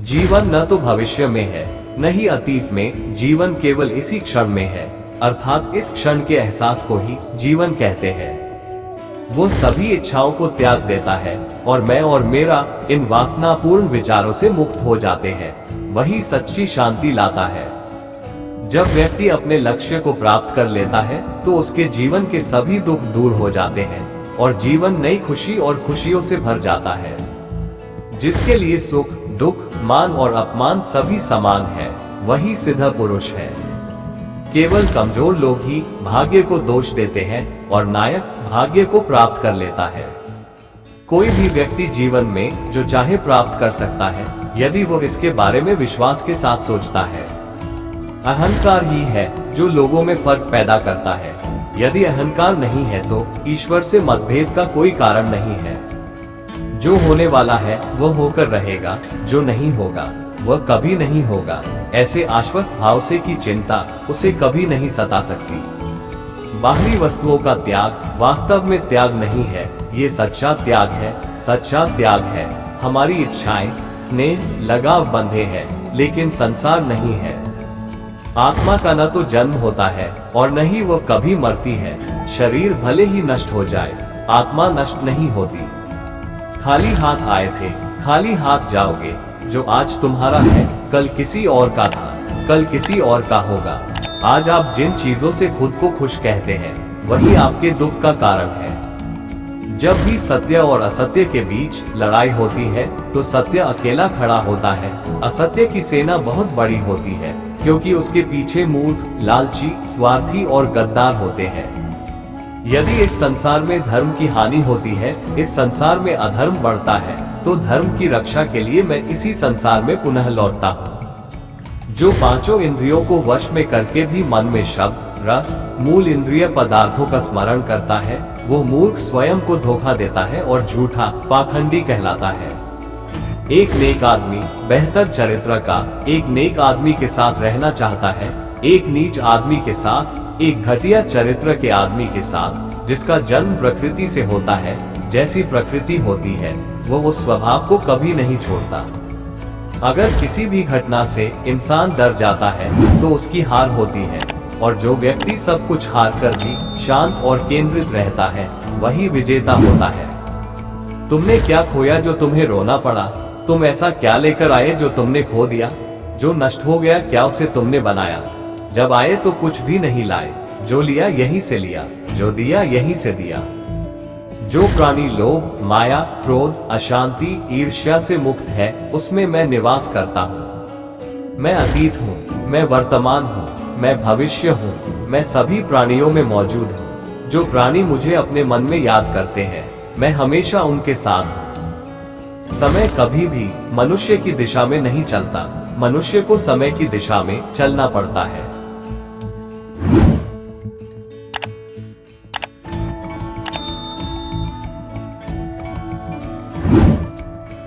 जीवन न तो भविष्य में है न ही अतीत में, जीवन केवल इसी क्षण में है, अर्थात इस क्षण के एहसास को ही जीवन कहते हैं। वो सभी इच्छाओं को त्याग देता है और मैं और मेरा इन वासनापूर्ण विचारों से मुक्त हो जाते हैं। वही सच्ची शांति लाता है। जब व्यक्ति अपने लक्ष्य को प्राप्त कर लेता है तो उसके जीवन के सभी दुख दूर हो जाते हैं और जीवन नई खुशी और खुशियों से भर जाता है। जिसके लिए सुख, दुख, मान और अपमान सभी समान है, वही सिद्ध पुरुष है। केवल कमजोर लोग ही भाग्य को दोष देते हैं और नायक भाग्य को प्राप्त कर लेता है। कोई भी व्यक्ति जीवन में जो चाहे प्राप्त कर सकता है यदि वो इसके बारे में विश्वास के साथ सोचता है। अहंकार ही है जो लोगों में फर्क पैदा करता है। यदि अहंकार नहीं है तो ईश्वर से मतभेद का कोई कारण नहीं है। जो होने वाला है वह होकर रहेगा, जो नहीं होगा वह कभी नहीं होगा। ऐसे आश्वस्त भाव से की चिंता उसे कभी नहीं सता सकती। बाहरी वस्तुओं का त्याग वास्तव में त्याग नहीं है, ये सच्चा त्याग है। सच्चा त्याग है हमारी इच्छाएं, स्नेह, लगाव बंधे हैं, लेकिन संसार नहीं है। आत्मा का न तो जन्म होता है और न ही वह कभी मरती है। शरीर भले ही नष्ट हो जाए, आत्मा नष्ट नहीं होती। खाली हाथ आए थे, खाली हाथ जाओगे। जो आज तुम्हारा है कल किसी और का था, कल किसी और का होगा। आज आप जिन चीजों से खुद को खुश कहते हैं वही आपके दुख का कारण है। जब भी सत्य और असत्य के बीच लड़ाई होती है तो सत्य अकेला खड़ा होता है। असत्य की सेना बहुत बड़ी होती है क्योंकि उसके पीछे मूर्ख, लालची, स्वार्थी और गद्दार होते हैं। यदि इस संसार में धर्म की हानि होती है, इस संसार में अधर्म बढ़ता है, तो धर्म की रक्षा के लिए मैं इसी संसार में पुनः लौटता हूँ। जो पांचों इंद्रियों को वश में करके भी मन में शब्द, रस, मूल इंद्रिय पदार्थों का स्मरण करता है, वो मूर्ख स्वयं को धोखा देता है और झूठा, पाखंडी कहलाता है। एक नेक आदमी बेहतर चरित्र का एक नेक आदमी के साथ रहना चाहता है, एक नीच आदमी के साथ, एक घटिया चरित्र के आदमी के साथ। जिसका जन्म प्रकृति से होता है, जैसी प्रकृति होती है वो उस स्वभाव को कभी नहीं छोड़ता। अगर किसी भी घटना से इंसान डर जाता है तो उसकी हार होती है, और जो व्यक्ति सब कुछ हार कर भी शांत और केंद्रित रहता है वही विजेता होता है। तुमने क्या खोया जो तुम्हें रोना पड़ा? तुम ऐसा क्या लेकर आए जो तुमने खो दिया? जो नष्ट हो गया क्या उसे तुमने बनाया? जब आए तो कुछ भी नहीं लाए, जो लिया यहीं से लिया, जो दिया यहीं से दिया। जो प्राणी लोभ, माया, क्रोध, अशांति, ईर्ष्या से मुक्त है उसमें मैं निवास करता हूँ। मैं अतीत हूँ, मैं वर्तमान हूँ, मैं भविष्य हूँ, मैं सभी प्राणियों में मौजूद हूँ। जो प्राणी मुझे अपने मन में याद करते हैं मैं हमेशा उनके साथ हूँ। समय कभी भी मनुष्य की दिशा में नहीं चलता, मनुष्य को समय की दिशा में चलना पड़ता है।